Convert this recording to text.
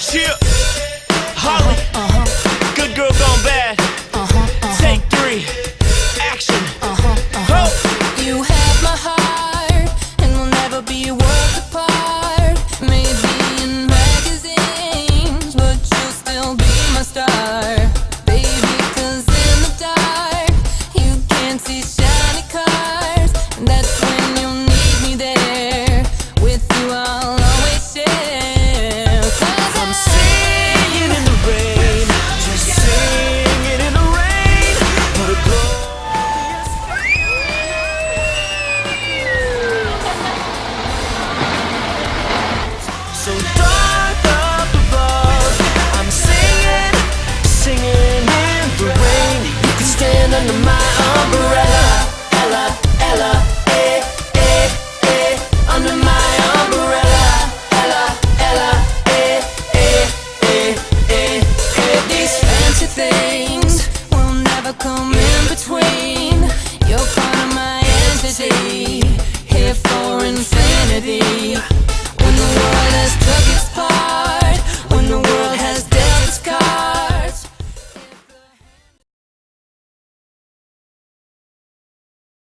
Cheer, Holly, good girl gone bad. Take 3, action. You have my heart, and we'll never be worlds apart. Maybe in magazines, but you'll still be my star, baby. 'Cause in the dark, you can't see shiny cars, and that's when you'll need me there. With you, I'll always share. 'Cause I'm singing in the rain, just singing in the rain for the glorious. So dark up above, I'm singing, singing in the rain. You can stand under my umbrella.